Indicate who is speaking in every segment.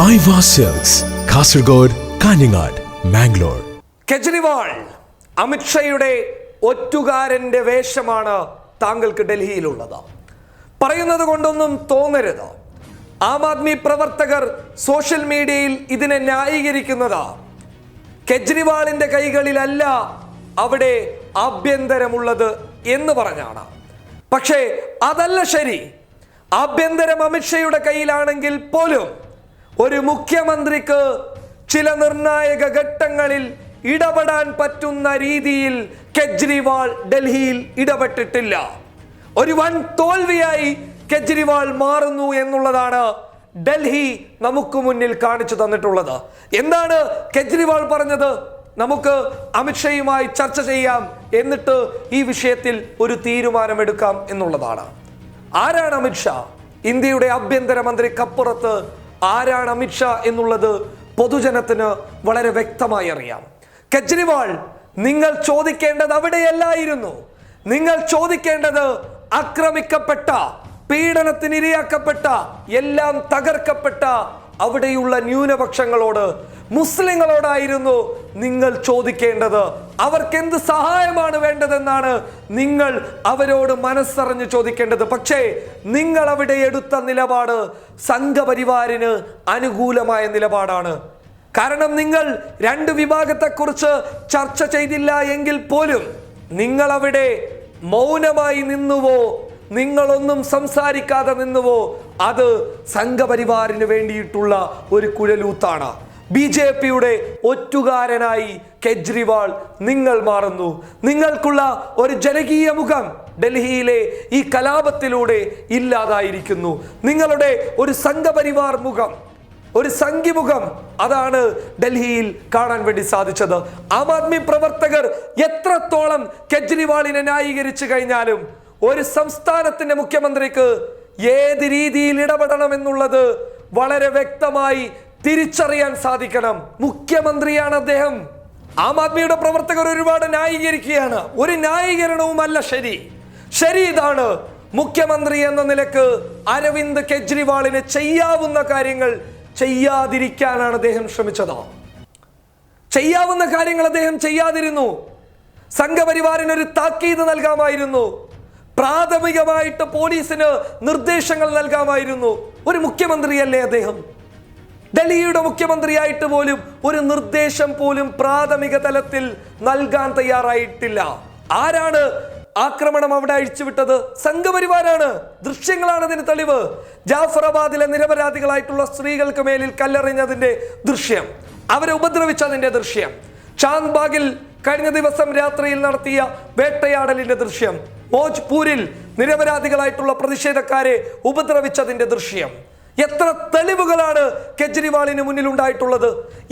Speaker 1: Aiwa silks, Kasaragod, Kanhangad, Mangalore.
Speaker 2: Kejriwal അമിത്ഷായുടെ ഒറ്റുകാരന്റെ വേഷമാണ് താങ്കൾക്ക് ഡൽഹിയിലുള്ളത്. പറയുന്നത് കൊണ്ടൊന്നും തോന്നരുത്. ആം ആദ്മി പ്രവർത്തകർ സോഷ്യൽ മീഡിയയിൽ ഇതിനെ ന്യായീകരിക്കുന്നത് കെജ്രിവാളിന്റെ കൈകളിലല്ല അവിടെ ആഭ്യന്തരമുള്ളത് എന്ന് പറഞ്ഞാണ്. പക്ഷേ അതല്ല ശരി. ആഭ്യന്തരം അമിത്ഷായുടെ കയ്യിലാണെങ്കിൽ പോലും ഒരു മുഖ്യമന്ത്രിക്ക് ചില നിർണായക ഘട്ടങ്ങളിൽ ഇടപെടാൻ പറ്റുന്ന രീതിയിൽ കെജ്രിവാൾ ഡൽഹിയിൽ ഇടപെട്ടിട്ടില്ല. ഒരു വൻ തോൽവിയായി കെജ്രിവാൾ മാറുന്നു എന്നുള്ളതാണ് ഡൽഹി നമുക്ക് മുന്നിൽ കാണിച്ചു തന്നിട്ടുള്ളത്. എന്താണ് കെജ്രിവാൾ പറഞ്ഞത്? നമുക്ക് അമിത്ഷായുമായി ചർച്ച ചെയ്യാം, എന്നിട്ട് ഈ വിഷയത്തിൽ ഒരു തീരുമാനമെടുക്കാം എന്നുള്ളതാണ്. ആരാണ് അമിത്ഷാ? ഇന്ത്യയുടെ ആഭ്യന്തരമന്ത്രിക്കപ്പുറത്ത് ആരാണ് അമിത്ഷാ എന്നുള്ളത് പൊതുജനത്തിന് വളരെ വ്യക്തമായി അറിയാം. കെജ്രിവാൾ, നിങ്ങൾ ചോദിക്കേണ്ടത് അവിടെയല്ലായിരുന്നു. നിങ്ങൾ ചോദിക്കേണ്ടത് ആക്രമിക്കപ്പെട്ട, പീഡനത്തിനിരയാക്കപ്പെട്ട, എല്ലാം തകർക്കപ്പെട്ട അവിടെയുള്ള ന്യൂനപക്ഷങ്ങളോട്, മുസ്ലിങ്ങളോടായിരുന്നു നിങ്ങൾ ചോദിക്കേണ്ടത്. അവർക്ക് എന്ത് സഹായമാണ് വേണ്ടതെന്നാണ് നിങ്ങൾ അവരോട് മനസ്സറിഞ്ഞ് ചോദിക്കേണ്ടത്. പക്ഷേ നിങ്ങൾ അവിടെ എടുത്ത നിലപാട് സംഘപരിവാറിന് അനുകൂലമായ നിലപാടാണ്. കാരണം നിങ്ങൾ രണ്ട് വിഭാഗത്തെക്കുറിച്ച് ചർച്ച ചെയ്തില്ല എങ്കിൽ പോലും നിങ്ങൾ അവിടെ മൗനമായി നിന്നുവോ, നിങ്ങളൊന്നും സംസാരിക്കാതെ നിന്നുവോ, അത് സംഘപരിവാറിന് വേണ്ടിയിട്ടുള്ള ഒരു കുഴലൂത്താണ്. BJPയുടെ ഒറ്റുകാരനായി കെജ്രിവാൾ നിങ്ങൾ മാറുന്നു. നിങ്ങൾക്കുള്ള ഒരു ജനകീയ മുഖം ഡൽഹിയിലെ ഈ കലാപത്തിലൂടെ ഇല്ലാതായിരിക്കുന്നു. നിങ്ങളുടെ ഒരു സംഘപരിവാർ മുഖം, ഒരു സംഘിമുഖം, അതാണ് ഡൽഹിയിൽ കാണാൻ വേണ്ടി സാധിച്ചത്. ആം ആദ്മി പ്രവർത്തകർ എത്രത്തോളം കെജ്രിവാളിനെ ന്യായീകരിച്ചു കഴിഞ്ഞാലും ഒരു സംസ്ഥാനത്തിന്റെ മുഖ്യമന്ത്രിക്ക് ഏത് രീതിയിൽ ഇടപെടണം എന്നുള്ളത് വളരെ വ്യക്തമായി തിരിച്ചറിയാൻ സാധിക്കണം. മുഖ്യമന്ത്രിയാണ് അദ്ദേഹം. ആം ആദ്മിയുടെ പ്രവർത്തകർ ഒരുപാട് ന്യായീകരിക്കുകയാണ്. ഒരു ന്യായീകരണവുമല്ല ശരി. ശരി ഇതാണ്, മുഖ്യമന്ത്രി എന്ന നിലക്ക് അരവിന്ദ് കെജ്രിവാളിന് ചെയ്യാവുന്ന കാര്യങ്ങൾ ചെയ്യാതിരിക്കാനാണ് അദ്ദേഹം ശ്രമിച്ചത്. ചെയ്യാവുന്ന കാര്യങ്ങൾ അദ്ദേഹം ചെയ്യാതിരുന്നു. സംഘപരിവാറിനൊരു താക്കീത് നൽകാമായിരുന്നു. പ്രാഥമികമായിട്ട് പോലീസിന് നിർദ്ദേശങ്ങൾ നൽകാമായിരുന്നു. ഒരു മുഖ്യമന്ത്രിയല്ലേ അദ്ദേഹം? ഡൽഹിയുടെ മുഖ്യമന്ത്രിയായിട്ട് പോലും ഒരു നിർദ്ദേശം പോലും പ്രാഥമിക തലത്തിൽ നൽകാൻ തയ്യാറായിട്ടില്ല. ആരാണ് ആക്രമണം അവിടെ അഴിച്ചുവിട്ടത്? സംഘപരിവാരാണ്. ദൃശ്യങ്ങളാണ് അതിന് തെളിവ്. ജാഫറാബാദിലെ നിരപരാധികളായിട്ടുള്ള സ്ത്രീകൾക്ക് മേലിൽ കല്ലെറിഞ്ഞതിന്റെ ദൃശ്യം, അവരെ ഉപദ്രവിച്ചതിന്റെ ദൃശ്യം, ചാന്ദ്ബാഗിൽ കഴിഞ്ഞ ദിവസം രാത്രിയിൽ നടത്തിയ വേട്ടയാടലിന്റെ ദൃശ്യം, ഭോജ്പൂരിൽ നിരപരാധികളായിട്ടുള്ള പ്രതിഷേധക്കാരെ ഉപദ്രവിച്ചതിന്റെ ദൃശ്യം. എത്ര തെളിവുകളാണ് കെജ്രിവാളിന് മുന്നിൽ ഉണ്ടായിട്ടുള്ളത്?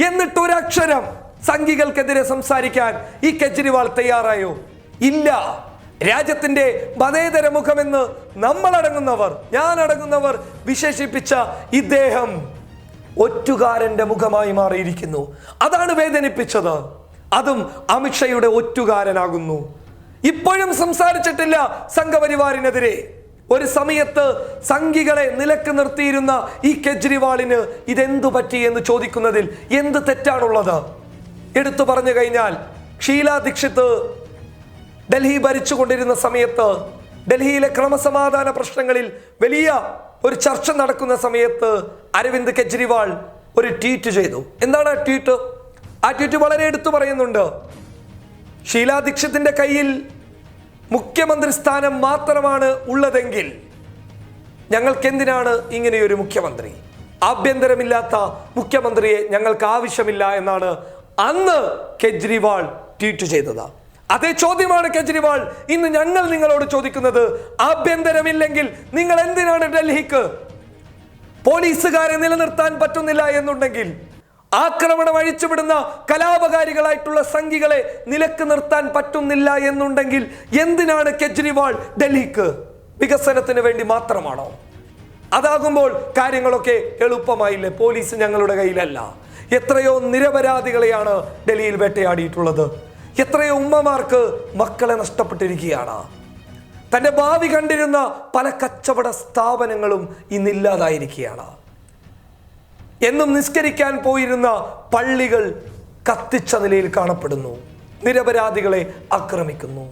Speaker 2: എന്നിട്ട് ഒരക്ഷരം സംഘികൾക്കെതിരെ സംസാരിക്കാൻ ഈ കെജ്രിവാൾ തയ്യാറായോ? ഇല്ല. രാജ്യത്തിന്റെ മതേതര മുഖമെന്ന് നമ്മളടങ്ങുന്നവർ, ഞാനടങ്ങുന്നവർ വിശേഷിപ്പിച്ച ഇദ്ദേഹം ഒറ്റുകാരന്റെ മുഖമായി മാറിയിരിക്കുന്നു. അതാണ് വേദനിപ്പിച്ചത്. അതും അമിത്ഷായുടെ ഒറ്റുകാരനാകുന്നു. ഇപ്പോഴും സംസാരിച്ചിട്ടില്ല സംഘപരിവാറിനെതിരെ. ഒരു സമയത്ത് സംഘികളെ നിലക്ക് നിർത്തിയിരുന്ന ഈ കെജ്രിവാളിന് ഇതെന്തു പറ്റി എന്ന് ചോദിക്കുന്നതിൽ എന്ത് തെറ്റാണുള്ളത്? എടുത്തു പറഞ്ഞു കഴിഞ്ഞാൽ, ഷീലാ ദീക്ഷിത് ഡൽഹി ഭരിച്ചുകൊണ്ടിരുന്ന സമയത്ത്, ഡൽഹിയിലെ ക്രമസമാധാന പ്രശ്നങ്ങളിൽ വലിയ ഒരു ചർച്ച നടക്കുന്ന സമയത്ത് അരവിന്ദ് കെജ്രിവാൾ ഒരു ട്വീറ്റ് ചെയ്തു. എന്താണ് ആ ട്വീറ്റ്? ആ ട്വീറ്റ് വളരെ എടുത്തു പറയുന്നുണ്ട്. ഷീലാ ദീക്ഷിതിന്റെ കയ്യിൽ മുഖ്യമന്ത്രി സ്ഥാനം മാത്രമാണ് ഉള്ളതെങ്കിൽ ഞങ്ങൾക്ക് എന്തിനാണ് ഇങ്ങനെയൊരു മുഖ്യമന്ത്രി? ആഭ്യന്തരമില്ലാത്ത മുഖ്യമന്ത്രിയെ ഞങ്ങൾക്ക് ആവശ്യമില്ല എന്നാണ് അന്ന് കെജ്രിവാൾ ട്വീറ്റ് ചെയ്തത്. അതേ ചോദ്യമാണ് കെജ്രിവാൾ ഇന്ന് ഞങ്ങൾ നിങ്ങളോട് ചോദിക്കുന്നത്. ആഭ്യന്തരമില്ലെങ്കിൽ നിങ്ങൾ എന്തിനാണ് ഡൽഹിക്ക്? പോലീസുകാരെ നിലനിർത്താൻ പറ്റുന്നില്ല എന്നുണ്ടെങ്കിൽ, ആക്രമണം അഴിച്ചുവിടുന്ന കലാപകാരികളായിട്ടുള്ള സംഘികളെ നിലക്ക് നിർത്താൻ പറ്റുന്നില്ല എന്നുണ്ടെങ്കിൽ എന്തിനാണ് കെജ്രിവാൾ ഡൽഹിക്ക്? വികസനത്തിന് വേണ്ടി മാത്രമാണോ? അതാകുമ്പോൾ കാര്യങ്ങളൊക്കെ എളുപ്പമായില്ലേ? പോലീസ് ഞങ്ങളുടെ കയ്യിലല്ല. എത്രയോ നിരപരാധികളെയാണ് ഡൽഹിയിൽ വേട്ടയാടിയിട്ടുള്ളത്. എത്രയോ ഉമ്മമാർക്ക് മക്കളെ നഷ്ടപ്പെട്ടിരിക്കുകയാണ്. തൻ്റെ ഭാവി കണ്ടിരുന്ന പല കച്ചവട സ്ഥാപനങ്ങളും ഇന്നില്ലാതായിരിക്കുകയാണ്. എന്നും നിസ്കരിക്കാൻ പോയിരുന്ന പള്ളികൾ കത്തിച്ച നിലയിൽ കാണപ്പെടുന്നു. നിരപരാധികളെ ആക്രമിക്കുന്നു.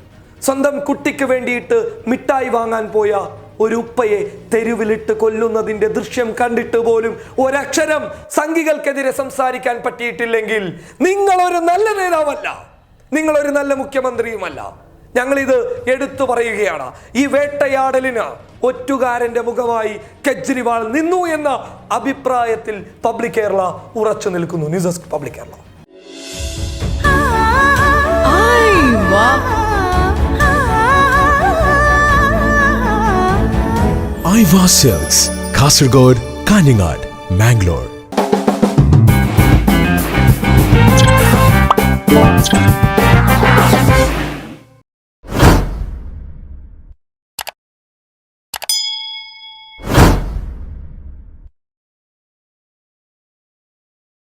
Speaker 2: സ്വന്തം കുട്ടിക്ക് വേണ്ടിയിട്ട് മിഠായി വാങ്ങാൻ പോയ ഒരു ഉപ്പയെ തെരുവിലിട്ട് കൊല്ലുന്നതിന്റെ ദൃശ്യം കണ്ടിട്ട് പോലും ഒരക്ഷരം സംഘികൾക്കെതിരെ സംസാരിക്കാൻ പറ്റിയിട്ടില്ലെങ്കിൽ നിങ്ങളൊരു നല്ല നേതാവല്ല, നിങ്ങളൊരു നല്ല മുഖ്യമന്ത്രിയുമല്ല. ഞങ്ങളിത് എടുത്തു പറയുകയാണ്. ഈ വേട്ടയാടലിന് ഒറ്റുകാരന്റെ മുഖമായി കെജ്രിവാൾ നിന്നു എന്ന അഭിപ്രായത്തിൽ പബ്ലിക് കേരള ഉറച്ചു നിൽക്കുന്നു. News desk public Kerala.
Speaker 1: Aiwa silks, Kasaragod, Kanhangad, Mangalore.